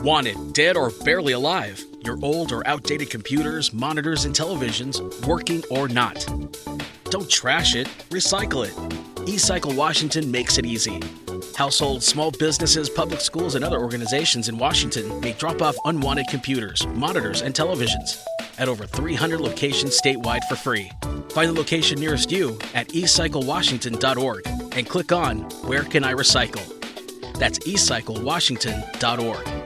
Wanted, dead or barely alive. Your old or outdated computers, monitors, and televisions, working or not. Don't trash it, recycle it. eCycle Washington makes it easy. Households, small businesses, public schools, and other organizations in Washington may drop off unwanted computers, monitors, and televisions at over 300 locations statewide for free. Find the location nearest you at ecyclewashington.org and click on Where Can I Recycle? That's ecyclewashington.org.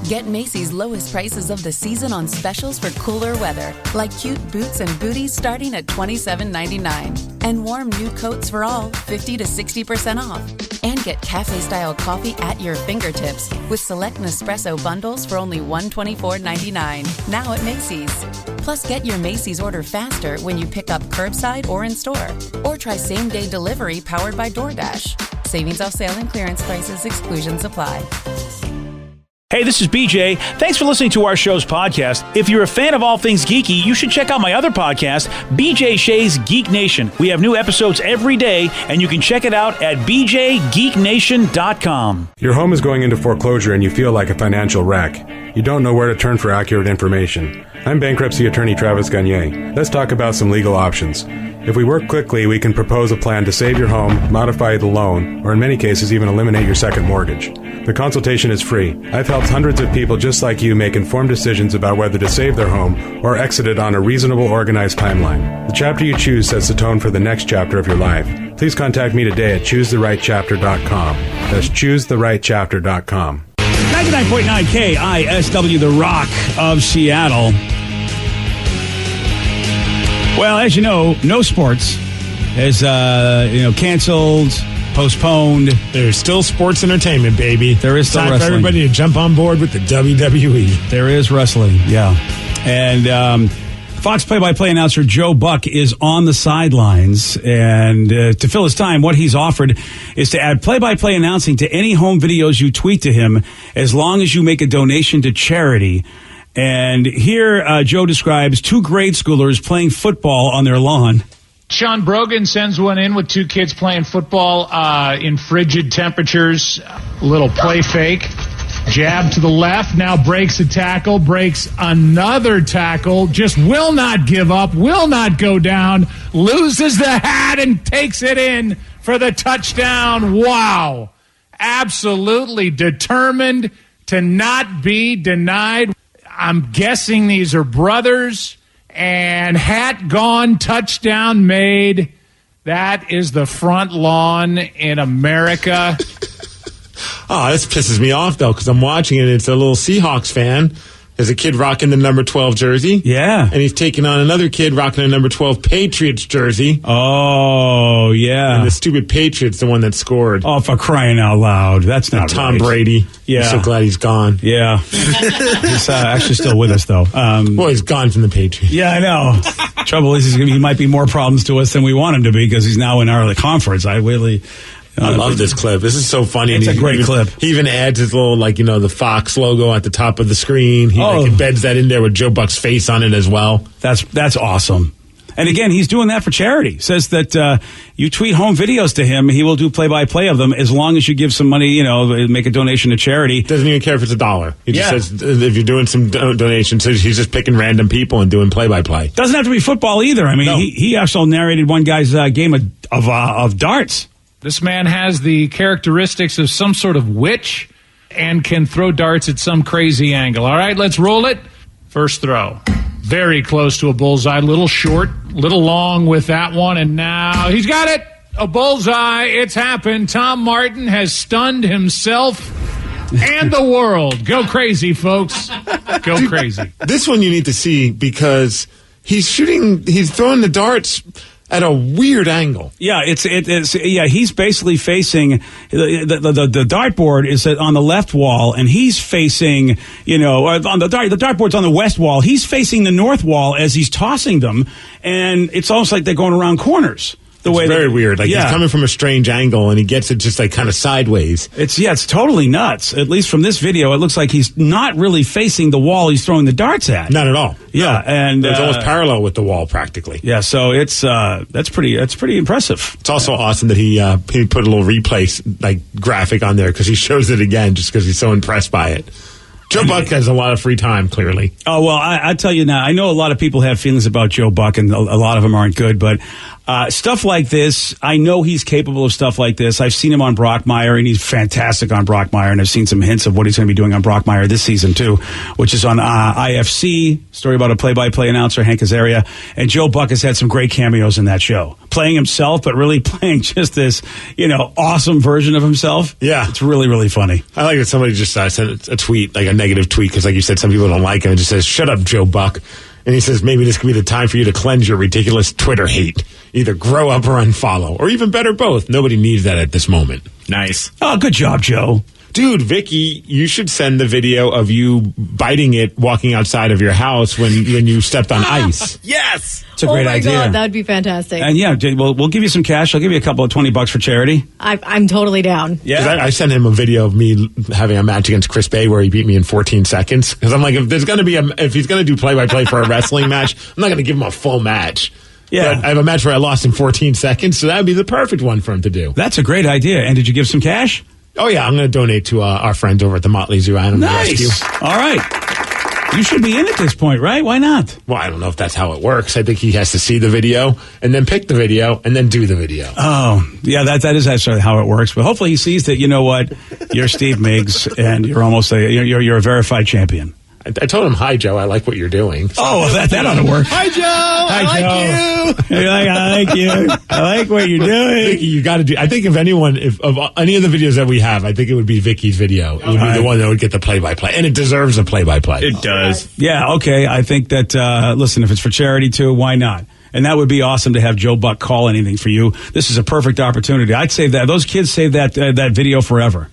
Get Macy's lowest prices of the season on specials for cooler weather, like cute boots and booties starting at $27.99. And warm new coats for all, 50 to 60% off. And get cafe-style coffee at your fingertips with select Nespresso bundles for only $124.99, now at Macy's. Plus, get your Macy's order faster when you pick up curbside or in store. Or try same-day delivery powered by DoorDash. Savings off sale and clearance prices, exclusions apply. Hey, this is BJ. Thanks for listening to our show's podcast. If you're a fan of all things geeky, you should check out my other podcast, BJ Shea's Geek Nation. We have new episodes every day, and you can check it out at bjgeeknation.com. Your home is going into foreclosure and you feel like a financial wreck. You don't know where to turn for accurate information. I'm bankruptcy attorney Travis Gagne. Let's talk about some legal options. If we work quickly, we can propose a plan to save your home, modify the loan, or in many cases even eliminate your second mortgage. The consultation is free. I've helped hundreds of people just like you make informed decisions about whether to save their home or exit it on a reasonable, organized timeline. The chapter you choose sets the tone for the next chapter of your life. Please contact me today at choosetherightchapter.com. That's choosetherightchapter.com. 99.9 KISW, the Rock of Seattle. Well, as you know, no sports is canceled, postponed. There's still sports entertainment, baby. There is still time wrestling. For everybody to jump on board with the WWE. There is wrestling, yeah. And Fox play-by-play announcer Joe Buck is on the sidelines. And to fill his time, what he's offered is to add play-by-play announcing to any home videos you tweet to him as long as you make a donation to charity. And here Joe describes two grade schoolers playing football on their lawn. Sean Brogan sends one in with two kids playing football in frigid temperatures. A little play fake. Jab to the left. Now breaks a tackle. Breaks another tackle. Just will not give up. Will not go down. Loses the hat and takes it in for the touchdown. Wow. Absolutely determined to not be denied. I'm guessing these are brothers, and hat gone, touchdown made. That is the front lawn in America. Oh, this pisses me off, though, because I'm watching it. It's a little Seahawks fan. There's a kid rocking the number 12 jersey. Yeah. And he's taking on another kid rocking a number 12 Patriots jersey. Oh, yeah. And the stupid Patriots, the one that scored. Oh, for crying out loud. That's not Tom right. Brady. Yeah. I'm so glad he's gone. Yeah. He's actually still with us, though. Well, he's gone from the Patriots. Yeah, I know. Trouble is, he might be more problems to us than we want him to be because he's now in our conference. I love this clip. This is so funny. It's a great clip. He even adds his little, the Fox logo at the top of the screen. He embeds that in there with Joe Buck's face on it as well. That's awesome. And again, he's doing that for charity. Says that you tweet home videos to him, he will do play-by-play of them as long as you give some money, make a donation to charity. Doesn't even care if it's $1. He just says if you're doing some donations, he's just picking random people and doing play-by-play. Doesn't have to be football either. I mean, he also narrated one guy's game of darts. This man has the characteristics of some sort of witch and can throw darts at some crazy angle. All right, let's roll it. First throw. Very close to a bullseye. Little short, little long with that one. And now he's got it. A bullseye. It's happened. Tom Martin has stunned himself and the world. Go crazy, folks. Go crazy. This one you need to see because he's throwing the darts at a weird angle. Yeah, he's basically facing the dartboard is on the left wall, and he's facing on the dartboard's on the west wall. He's facing the north wall as he's tossing them, and it's almost like they're going around corners. It's very weird. He's coming from a strange angle, and he gets it just kind of sideways. It's totally nuts. At least from this video, it looks like he's not really facing the wall he's throwing the darts at. Not at all. Yeah, and it's almost parallel with the wall practically. Yeah, so that's pretty impressive. It's also awesome that he put a little replay graphic on there because he shows it again just because he's so impressed by it. Joe Buck has a lot of free time, clearly. Oh, well, I tell you now, I know a lot of people have feelings about Joe Buck, and a lot of them aren't good, but stuff like this, I know he's capable of stuff like this. I've seen him on Brockmire, and he's fantastic on Brockmire, and I've seen some hints of what he's going to be doing on Brockmire this season, too, which is on IFC, story about a play-by-play announcer, Hank Azaria, and Joe Buck has had some great cameos in that show. Playing himself, but really playing just this, awesome version of himself. Yeah. It's really, really funny. I like that somebody just sent a tweet, like a negative tweet, because like you said, some people don't like him. It just says, "Shut up, Joe Buck." And he says, maybe this could be the time for you to cleanse your ridiculous Twitter hate. Either grow up or unfollow. Or even better, both. Nobody needs that at this moment. Nice. Oh, good job, Joe. Dude, Vicky, you should send the video of you biting it walking outside of your house when you stepped on ice. Yes! It's a great idea. Oh, my God, that would be fantastic. And yeah, we'll give you some cash. I'll give you a couple of $20 for charity. I'm totally down. Yeah. I sent him a video of me having a match against Chris Bay where he beat me in 14 seconds. Because I'm like, if he's going to do play-by-play for a wrestling match, I'm not going to give him a full match. Yeah. But I have a match where I lost in 14 seconds, so that would be the perfect one for him to do. That's a great idea. And did you give some cash? Oh, yeah, I'm going to donate to our friends over at the Motley Zoo Animal Rescue. Nice. All right. You should be in at this point, right? Why not? Well, I don't know if that's how it works. I think he has to see the video and then pick the video and then do the video. Oh, yeah, that is actually how it works. But hopefully he sees that, you know what, you're Steve Miggs and you're almost you're a verified champion. I told him, "Hi, Joe. I like what you're doing." Oh, that ought to work. Hi, Joe! Hi, I Joe. like you! You're like, I like you. I like what you're doing. Vicky, you got to do. I think if of any of the videos that we have, I think it would be Vicky's video. It would be the one that would get the play-by-play, and it deserves a play-by-play. It does. Yeah, okay. I think that, listen, if it's for charity too, why not? And that would be awesome to have Joe Buck call anything for you. This is a perfect opportunity. I'd save that. Those kids save that video forever.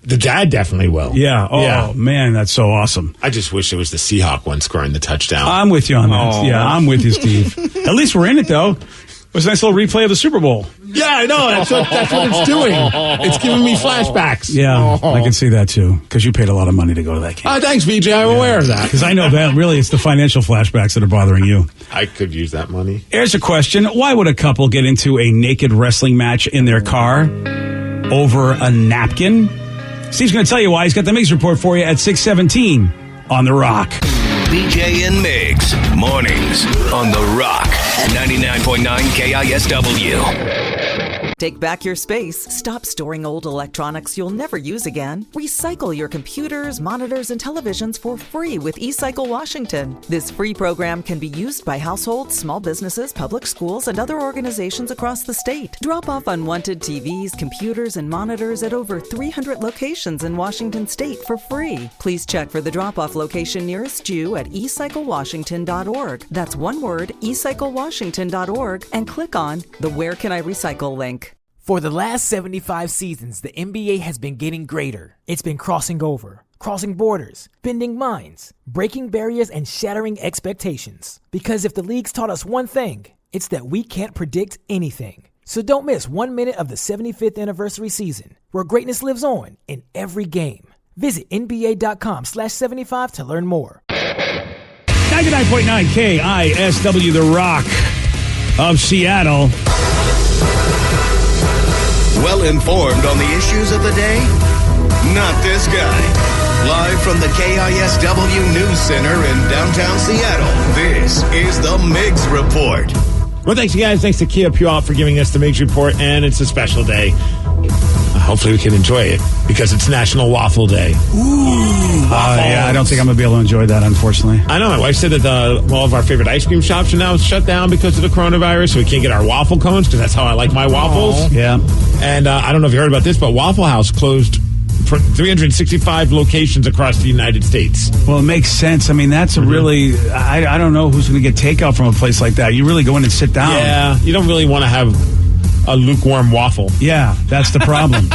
The dad definitely will. Yeah. Oh, yeah. Man, that's so awesome. I just wish it was the Seahawk one scoring the touchdown. I'm with you on that. Yeah, I'm with you, Steve. At least we're in it, though. It was a nice little replay of the Super Bowl. Yeah, I know. That's what it's doing. It's giving me flashbacks. Yeah, I can see that, too, because you paid a lot of money to go to that game. Oh, thanks, VJ. I'm aware of that. Because I know that really it's the financial flashbacks that are bothering you. I could use that money. Here's a question. Why would a couple get into a naked wrestling match in their car over a napkin? Steve's going to tell you why. He's got the Miggs Report for you at 6:17 on The Rock. BJ and Miggs, mornings on The Rock, 99.9 KISW. Take back your space. Stop storing old electronics you'll never use again. Recycle your computers, monitors, and televisions for free with eCycle Washington. This free program can be used by households, small businesses, public schools, and other organizations across the state. Drop off unwanted TVs, computers, and monitors at over 300 locations in Washington state for free. Please check for the drop-off location nearest you at eCycleWashington.org. That's one word, eCycleWashington.org, and click on the Where Can I Recycle link. For the last 75 seasons, the NBA has been getting greater. It's been crossing over, crossing borders, bending minds, breaking barriers, and shattering expectations. Because if the league's taught us one thing, it's that we can't predict anything. So don't miss 1 minute of the 75th anniversary season, where greatness lives on in every game. Visit NBA.com/75 to learn more. 99.9 KISW, The Rock of Seattle. Well informed on the issues of the day? Not this guy. Live from the KISW News Center in downtown Seattle, this is the Miggs Report. Well, thanks, you guys. Thanks to Kia Puyallup for giving us the Miggs Report, and it's a special day. Hopefully we can enjoy it, because it's National Waffle Day. Ooh. Yeah, I don't think I'm going to be able to enjoy that, unfortunately. I know. My wife said that all of our favorite ice cream shops are now shut down because of the coronavirus, so we can't get our waffle cones, because that's how I like my waffles. Aww. Yeah. And I don't know if you heard about this, but Waffle House closed for 365 locations across the United States. Well, it makes sense. I mean, that's a really, I don't know who's going to get takeout from a place like that. You really go in and sit down. Yeah, you don't really want to have a lukewarm waffle. Yeah, that's the problem.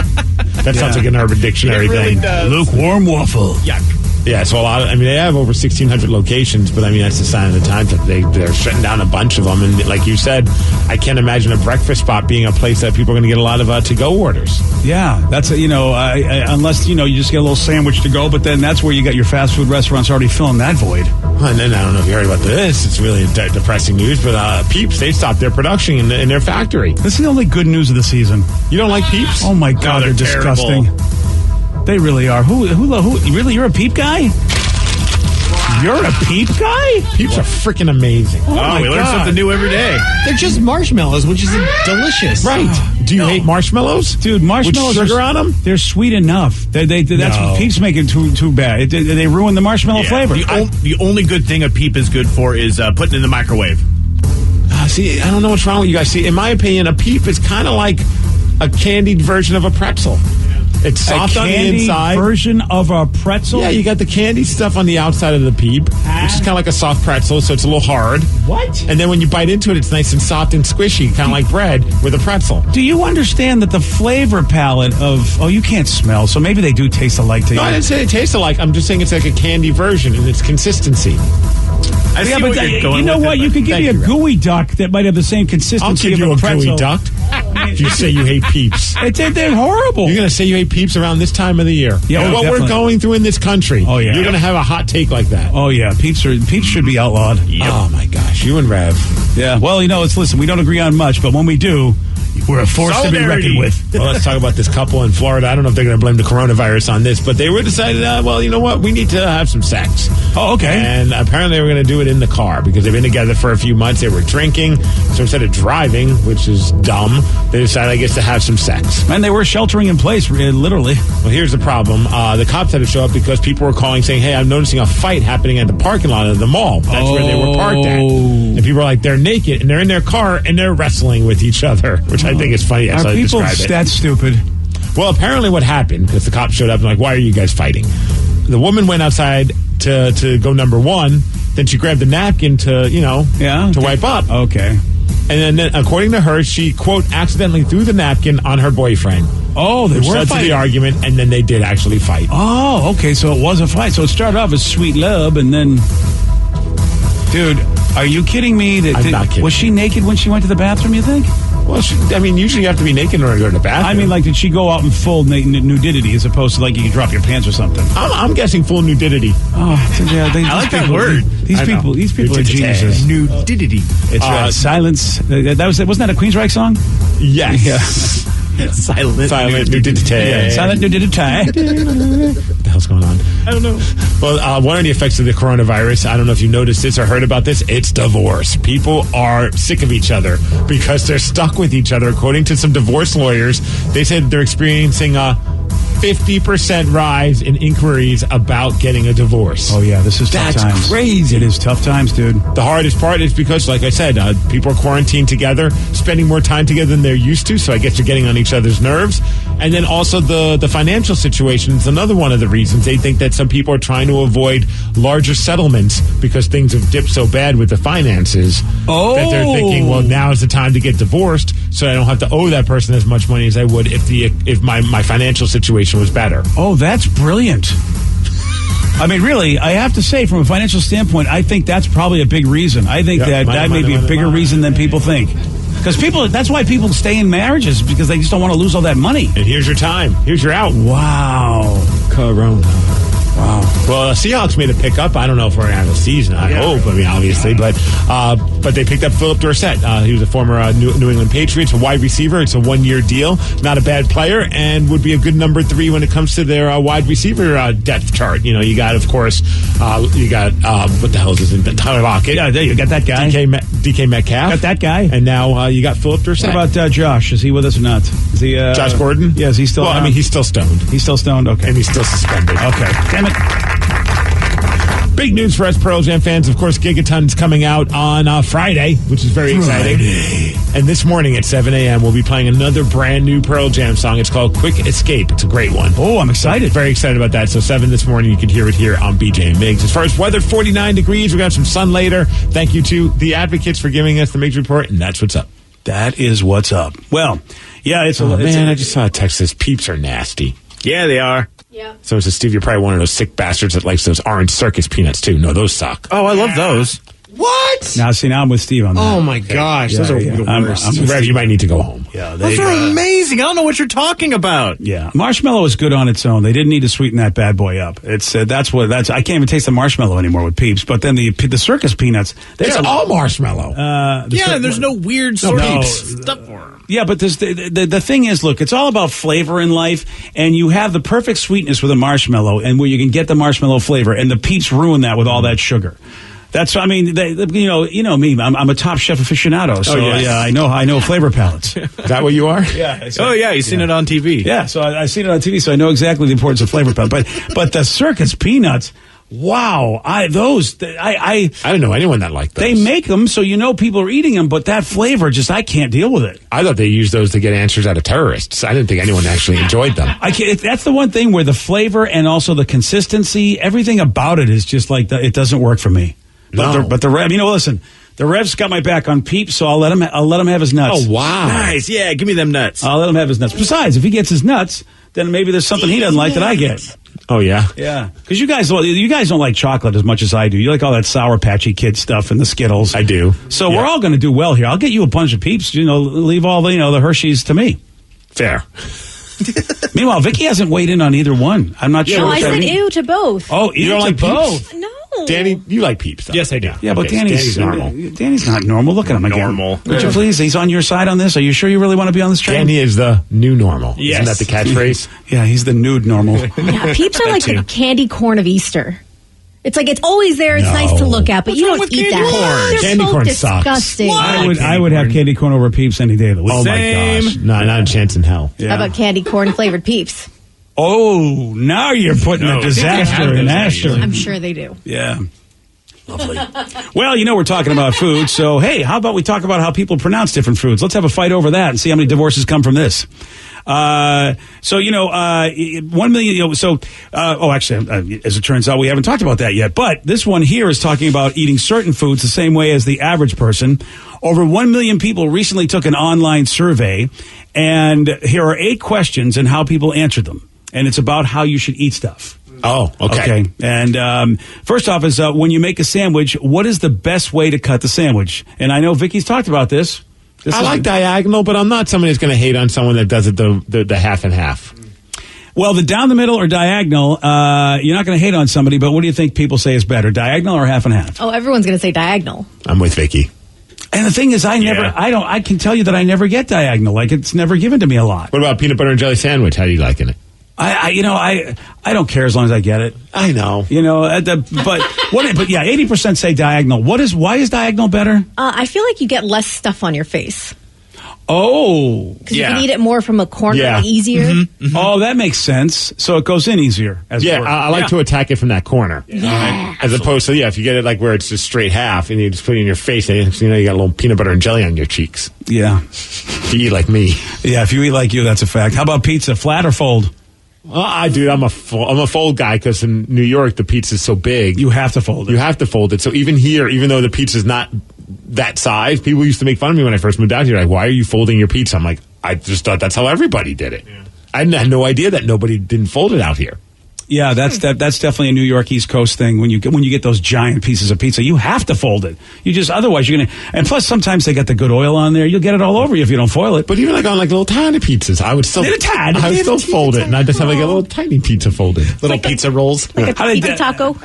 That sounds like an Urban Dictionary thing. Lukewarm waffle. Yuck. Yeah, so they have over 1,600 locations, but I mean, that's the sign of the times that they're shutting down a bunch of them. And like you said, I can't imagine a breakfast spot being a place that people are going to get a lot of to-go orders. Yeah, that's, unless, you just get a little sandwich to go, but then that's where you got your fast food restaurants already filling that void. And then I don't know if you heard about this. It's really depressing news, but Peeps, they stopped their production in their factory. This is the only good news of the season. You don't like Peeps? Oh, my God, they're disgusting. They really are. Who really? You're a Peep guy? You're a Peep guy? Peeps are freaking amazing. Oh, we learn something new every day. They're just marshmallows, which is delicious. Right. Do you hate marshmallows? Dude, marshmallows with sugar on them? They're sweet enough. That's what Peeps make it too bad. They ruin the marshmallow flavor. The only good thing a Peep is good for is putting it in the microwave. See, I don't know what's wrong with you guys. See, in my opinion, a Peep is kind of like a candied version of a pretzel. It's soft on the inside. Version of a pretzel? Yeah, you got the candy stuff on the outside of the Peep, which is kind of like a soft pretzel, so it's a little hard. What? And then when you bite into it, it's nice and soft and squishy, kind of like bread with a pretzel. Do you understand that the flavor palette of... Oh, you can't smell, so maybe they do taste alike to you. No, I didn't say they taste alike. I'm just saying it's like a candy version in its consistency. Yeah, but you know what? You could give me a gooey duck that might have the same consistency of a pretzel. I'll give you a gooey duck. If you say you hate Peeps. They're horrible. You're going to say you hate Peeps around this time of the year. Yeah, what we're going through in this country. Oh, yeah. You're going to have a hot take like that. Oh, yeah. Peeps should be outlawed. Yep. Oh, my gosh. You and Rev. Yeah. Well, listen, we don't agree on much, but when we do, we're a force to be reckoned with. Well, let's talk about this couple in Florida. I don't know if they're going to blame the coronavirus on this, but they were decided, well, you know what? We need to have some sex. Oh, okay. And apparently they were going to do it in the car because they've been together for a few months. They were drinking. So instead of driving, which is dumb, they decided, I guess, to have some sex. And they were sheltering in place, literally. Well, here's the problem. The cops had to show up because people were calling saying, hey, I'm noticing a fight happening at the parking lot of the mall. That's where they were parked at. And people are like, they're naked and they're in their car and they're wrestling with each other, which I think is funny. Are people that stupid? Well, apparently what happened, because the cops showed up and like, why are you guys fighting? The woman went outside to go number one. Then she grabbed the napkin to wipe up. Okay. And then, according to her, she, quote, accidentally threw the napkin on her boyfriend. Oh, they were fighting. To the argument, and then they did actually fight. Oh, okay, so it was a fight. So it started off as sweet love, and then... Dude, are you kidding me? I'm not kidding. Was she naked when she went to the bathroom, you think? Well, usually you have to be naked in order to go to the bathroom. I mean, did she go out in full nudity as opposed to, you can drop your pants or something? I'm guessing full nudity. Oh, yeah. I like that word. These people are geniuses. Nudity. It's silence. Wasn't that a Queensryche song? Yes. Yeah. Silent nudity. Yeah, silent nudity. What the hell's going on? I don't know. Well, one of the effects of the coronavirus, I don't know if you noticed this or heard about this, it's divorce. People are sick of each other because they're stuck with each other. According to some divorce lawyers, they said they're experiencing a 50% rise in inquiries about getting a divorce. Oh, yeah, this is tough times. That's crazy. It is tough times, dude. The hardest part is because, like I said, people are quarantined together, spending more time together than they're used to, so I guess they're getting on each other's nerves. And then also the financial situation is another one of the reasons. They think that some people are trying to avoid larger settlements because things have dipped so bad with the finances that they're thinking, well, now is the time to get divorced so I don't have to owe that person as much money as I would if my financial situation was better. Oh, that's brilliant. I mean, really, I have to say, from a financial standpoint, I think that's probably a big reason. I think that may be a bigger reason than people think. Because that's why people stay in marriages, because they just don't want to lose all that money. And here's your time. Here's your out. Wow. Corona. Wow. Well, Seahawks made a pickup. I don't know if we're going to have a season. I hope. I mean, obviously. But they picked up Philip Dorsett. He was a former New England Patriots, a wide receiver. It's a one-year deal. Not a bad player and would be a good number 3 when it comes to their wide receiver depth chart. You got, of course, what the hell is his name? Tyler Lockett. Yeah, there you got that guy. DK Metcalf. Got that guy. And now you got Philip Dorsett. What about Josh? Is he with us or not? Is he Josh Gordon? Yeah, is he still? Well, I mean, he's still stoned. He's still stoned. Okay, and he's still suspended. Okay, damn it. Big news for us Pearl Jam fans. Of course, Gigaton's coming out on Friday, which is very exciting. And this morning at 7 a.m., we'll be playing another brand new Pearl Jam song. It's called Quick Escape. It's a great one. Oh, I'm excited. Very excited about that. So 7 this morning, you can hear it here on BJ and Migs. As far as weather, 49 degrees. We're going to have some sun later. Thank you to the Advocates for giving us the Migs report, and that's what's up. That is what's up. Well, yeah, I just saw a text that says peeps are nasty. Yeah, they are. Yeah. So it says, Steve, you're probably one of those sick bastards that likes those orange circus peanuts, too. No, those suck. Oh, I love those. What? Now I'm with Steve on that. Oh, my gosh. Those are the worst. Rev, you might need to go home. Yeah, those are amazing. I don't know what you're talking about. Yeah. Marshmallow is good on its own. They didn't need to sweeten that bad boy up. It's I can't even taste the marshmallow anymore with Peeps. But then the circus peanuts. It's all marshmallow. There's no weird stuff for them. Yeah, but the thing is, look, it's all about flavor in life, and you have the perfect sweetness with a marshmallow, and where you can get the marshmallow flavor, and the Peeps ruin that with all that sugar. That's, I mean, you know me. I'm a Top Chef aficionado, so yeah, I know flavor palettes. Is that what you are? Yeah. You've seen it on TV. Yeah, so I've seen it on TV, so I know exactly the importance of flavor palettes. But the circus peanuts, wow, I didn't know anyone that liked those. They make them so you know people are eating them, but that flavor, just I can't deal with it. I thought they used those to get answers out of terrorists. I didn't think anyone actually enjoyed them. That's the one thing where the flavor and also the consistency, everything about it is just like it doesn't work for me. But the Rev, listen, the Rev's got my back on Peeps, so I'll let him have his nuts. Oh, wow. Nice. Yeah, give me them nuts. I'll let him have his nuts. Besides, if he gets his nuts, then maybe there's something he doesn't like that I get. Oh, yeah? Yeah. Because you guys don't like chocolate as much as I do. You like all that Sour Patchy Kid stuff and the Skittles. I do. So we're all going to do well here. I'll get you a bunch of Peeps. Leave all the Hershey's to me. Fair. Meanwhile, Vicky hasn't weighed in on either one. I'm not sure. No, I said ew to both. Oh, you don't like both? No. Danny, you like Peeps, though. Yes, I do. Yeah, but okay, Danny's normal. Danny's not normal. Look at him again. Normal. Would you please? He's on your side on this. Are you sure you really want to be on this train? Danny is the new normal. Yes. Isn't that the catchphrase? Yeah, he's the nude normal. Yeah, Peeps are like the candy corn of Easter. It's like it's always there. It's nice to look at, but you don't eat that. corn? They're Candy so corn sucks. disgusting. I would have candy corn over Peeps any day of the week. Oh, my gosh. No, not a chance in hell. Yeah. How about candy corn flavored Peeps? Oh, now you're putting a disaster in Astor. I'm sure they do. Yeah. Lovely. Well, we're talking about food, so hey, how about we talk about how people pronounce different foods? Let's have a fight over that and see how many divorces come from this. 1 million. Actually, as it turns out, we haven't talked about that yet. But this one here is talking about eating certain foods the same way as the average person. Over 1 million people recently took an online survey, and here are 8 questions and how people answered them. And it's about how you should eat stuff. Oh, okay. And first off is when you make a sandwich, what is the best way to cut the sandwich? And I know Vicky's talked about this. I like diagonal, but I'm not someone who's going to hate on someone that does it the half and half. Well, the down the middle or diagonal, you're not going to hate on somebody, but what do you think people say is better, diagonal or half and half? Oh, everyone's going to say diagonal. I'm with Vicky. And the thing is, I can tell you that I never get diagonal. Like, it's never given to me a lot. What about peanut butter and jelly sandwich? How do you liking it? I don't care as long as I get it. I know. But 80% say diagonal. Why is diagonal better? I feel like you get less stuff on your face. Oh. Because you can eat it more from a corner, like easier. Mm-hmm. Mm-hmm. Oh, that makes sense. So it goes in easier. I like to attack it from that corner. Yeah. As opposed to, if you get it like where it's just straight half and you just put it in your face, and you got a little peanut butter and jelly on your cheeks. Yeah. If you eat like me. Yeah, if you eat like you, that's a fact. How about pizza, flat or fold? I'm a fold guy because in New York the pizza's so big. You have to fold it. You have to fold it. So even here, even though the pizza's not that size, people used to make fun of me when I first moved out here. Like, why are you folding your pizza? I'm like, I just thought that's how everybody did it. Yeah. I had no idea that nobody didn't fold it out here. Yeah, that's definitely a New York East Coast thing. When you get those giant pieces of pizza, you have to fold it. Otherwise you're gonna. And plus, sometimes they got the good oil on there. You'll get it all over you if you don't foil it. But even on little tiny pizzas, I would still fold it, and I just have a little tiny pizza folded, little pizza rolls, like a pizza taco.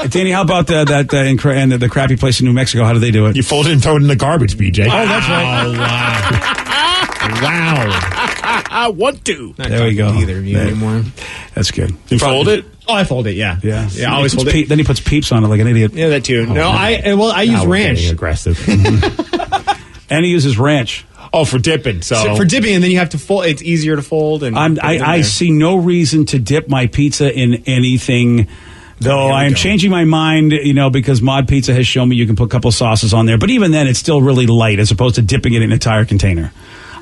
Danny, how about the crappy place in New Mexico? How do they do it? You fold it and throw it in the garbage, BJ. Oh, that's right. Oh, wow. I want to. There we go. Either of you anymore. That's good. You fold it? Oh, I fold it. Yeah. I always fold it. Then he puts Peeps on it like an idiot. Yeah, that too. I use ranch. Aggressive. And he uses ranch. Oh, for dipping. So for dipping, and then you have to fold. It's easier to fold. And I see no reason to dip my pizza in anything. Though I am changing my mind, because Mod Pizza has shown me you can put a couple sauces on there. But even then, it's still really light as opposed to dipping it in an entire container.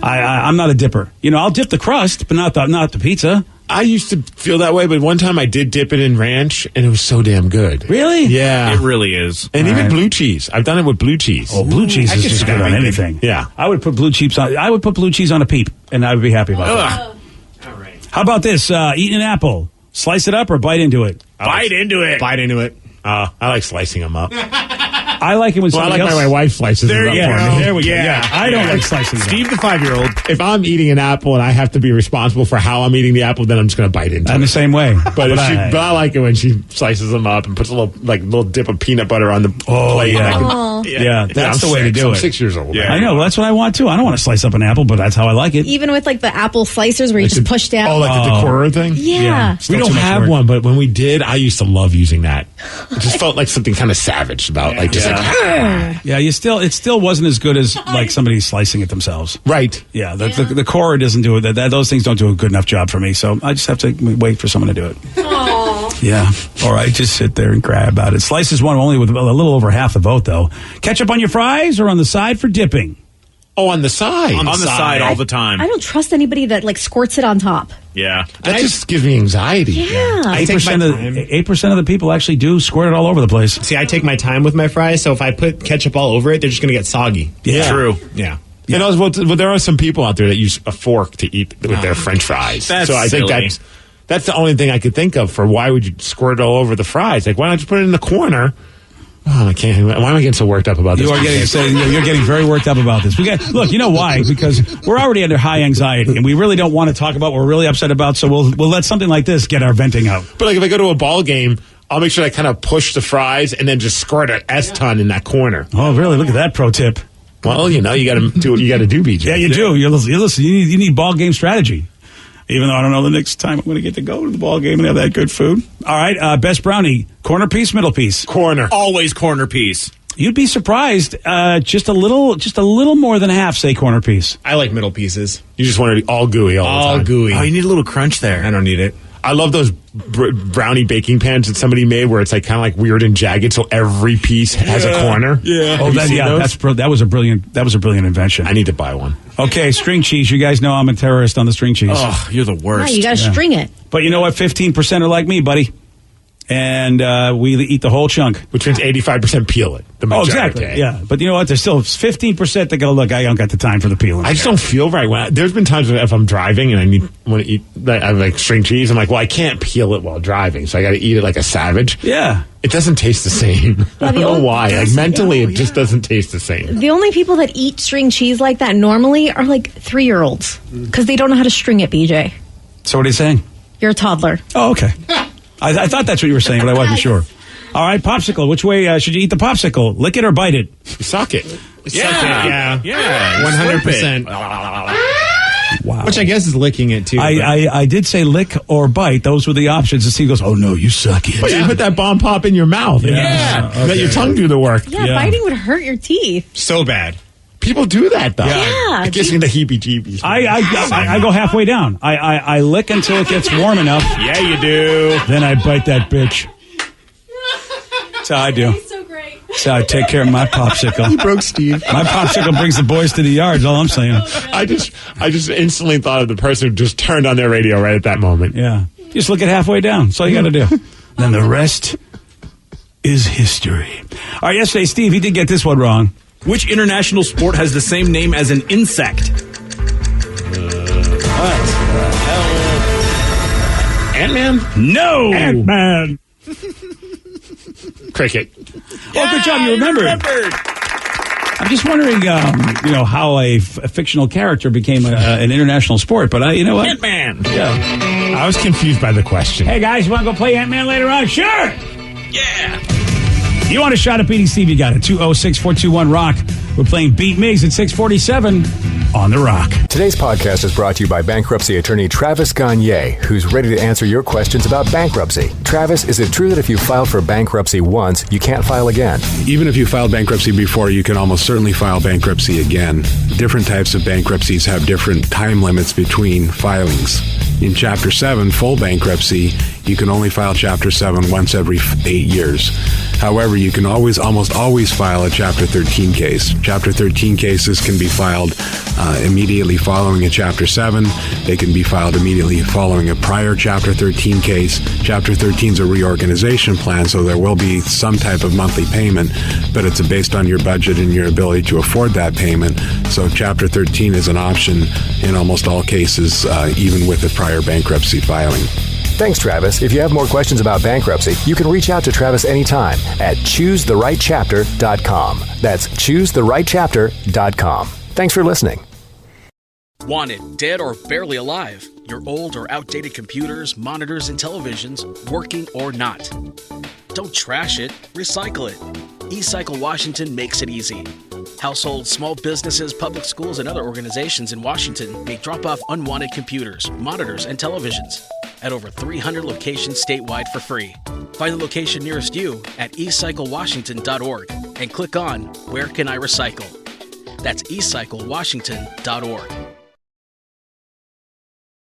I'm not a dipper. I'll dip the crust, but not the pizza. I used to feel that way, but one time I did dip it in ranch, and it was so damn good. Really? Yeah. It really is. And even blue cheese. I've done it with blue cheese. Oh, blue cheese is just good on anything. Yeah. I would put blue cheese on a Peep, and I would be happy about that. All right. How about this? Eat an apple. Slice it up or bite into it? Bite into it. I like slicing them up. I like it when somebody else... my wife slices it up for me. There we go. Yeah. I don't like slicing them. Steve the 5-year-old. If I'm eating an apple and I have to be responsible for how I'm eating the apple, then I'm just going to bite into it. I'm the same way. But I like it when she slices them up and puts a little dip of peanut butter on the plate. Yeah. Yeah, that's the way to do I'm it. 6 years old. I know. That's what I want too. I don't want to slice up an apple, but that's how I like it. Even with like the apple slicers where you just push down. Oh, like the decorer thing? Yeah. We don't have one, but when we did, I used to love using that. It just felt like something kind of savage about, like, just Yeah, it still wasn't as good as like somebody slicing it themselves. Right. Yeah, the corer doesn't do it. Those things don't do a good enough job for me, so I just have to wait for someone to do it. Yeah, or I just sit there and cry about it. Slices won only with a little over half the vote, though. Ketchup on your fries or on the side for dipping? Oh, on the side. On the side all the time. I don't trust anybody that like squirts it on top. Yeah. That just gives me anxiety. Yeah. 8% of the people actually do squirt it all over the place. See, I take my time with my fries, so if I put ketchup all over it, they're just going to get soggy. Yeah. True. Yeah. And also, there are some people out there that use a fork to eat with their French fries. That's so I think silly. that's the only thing I could think of for why would you squirt it all over the fries? Like, why not just put it in the corner? Oh, I can't. Why am I getting so worked up about this? You're getting very worked up about this. Look, you know why? Because we're already under high anxiety, and we really don't want to talk about what we're really upset about. So we'll let something like this get our venting out. But like, if I go to a ball game, I'll make sure I kind of push the fries and then just squirt an S-ton in that corner. Oh, really? Look at that pro tip. Well, you got to do what you got to do, BJ. Yeah, you do. You listen. You need ball game strategy. Even though I don't know the next time I'm going to get to go to the ball game and have that good food. All right, best brownie, corner piece, middle piece, corner. Always corner piece. You'd be surprised. Just a little more than half say corner piece. I like middle pieces. You just want it all gooey all the time. All gooey. Oh, you need a little crunch there. I don't need it. I love those brownie baking pans that somebody made where it's like kind of like weird and jagged, so every piece has a corner. Yeah. Oh, that was a brilliant invention. I need to buy one. Okay, string cheese. You guys know I'm a terrorist on the string cheese. Oh, you're the worst. Yeah, you got to string it. But you know what? 15% are like me, buddy. And we eat the whole chunk. Which means 85% peel it. The majority. Exactly. Yeah. But you know what? There's still 15% that go, look, I don't got the time for the peeling. I just don't feel right. There's been times if I'm driving and I want to eat like string cheese, I'm like, well, I can't peel it while driving, so I got to eat it like a savage. Yeah. It doesn't taste the same. I don't know why. Like mentally, it just doesn't taste the same. The only people that eat string cheese like that normally are like 3-year-olds because they don't know how to string it, BJ. So what are you saying? You're a toddler. Oh, okay. I thought that's what you were saying, but I wasn't sure. All right, popsicle. Which way should you eat the popsicle? Lick it or bite it? Suck it. Yeah. 100%. Wow. Which I guess is licking it too. I did say lick or bite. Those were the options. And Steve goes, oh no, you suck it. But you put that bomb pop in your mouth. Yeah. Let your tongue do the work. Yeah, biting would hurt your teeth. So bad. People do that though. Yeah. It gives me the heebie-jeebies. I go halfway down. I lick until it gets warm enough. Yeah, you do. Then I bite that bitch. That's how I do. So great. That's how I take care of my popsicle. You broke Steve. My popsicle brings the boys to the yard. Is all I'm saying. I just instantly thought of the person who just turned on their radio right at that moment. Yeah. Just look at halfway down. That's all you got to do. Then the rest is history. All right, yesterday, Steve, he did get this one wrong. Which international sport has the same name as an insect? Ant-Man? No! Ant-Man. Cricket. Oh, good job. You remembered. I'm just wondering, how a fictional character became an international sport. But you know what? Ant-Man. Yeah. I was confused by the question. Hey, guys, you want to go play Ant-Man later on? Sure. Yeah. You want a shot at beating Steve? You got it. 206-421-ROCK. We're playing Beat Migs at 647 on The Rock. Today's podcast is brought to you by bankruptcy attorney Travis Gagne, who's ready to answer your questions about bankruptcy. Travis, is it true that if you filed for bankruptcy once, you can't file again? Even if you filed bankruptcy before, you can almost certainly file bankruptcy again. Different types of bankruptcies have different time limits between filings. In Chapter 7, full bankruptcy, you can only file Chapter 7 once every 8 years. However, you can almost always file a Chapter 13 case. Chapter 13 cases can be filed immediately following a Chapter 7. They can be filed immediately following a prior Chapter 13 case. Chapter 13 is a reorganization plan, so there will be some type of monthly payment, but it's based on your budget and your ability to afford that payment. So Chapter 13 is an option in almost all cases, even with a prior bankruptcy filing. Thanks, Travis. If you have more questions about bankruptcy, you can reach out to Travis anytime at choosetherightchapter.com. That's choosetherightchapter.com. Thanks for listening. Wanted, dead or barely alive. Your old or outdated computers, monitors, and televisions, working or not. Don't trash it, recycle it. eCycle Washington makes it easy. Households, small businesses, public schools, and other organizations in Washington may drop off unwanted computers, monitors, and televisions at over 300 locations statewide for free. Find the location nearest you at eCycleWashington.org and click on Where Can I Recycle? That's eCycleWashington.org.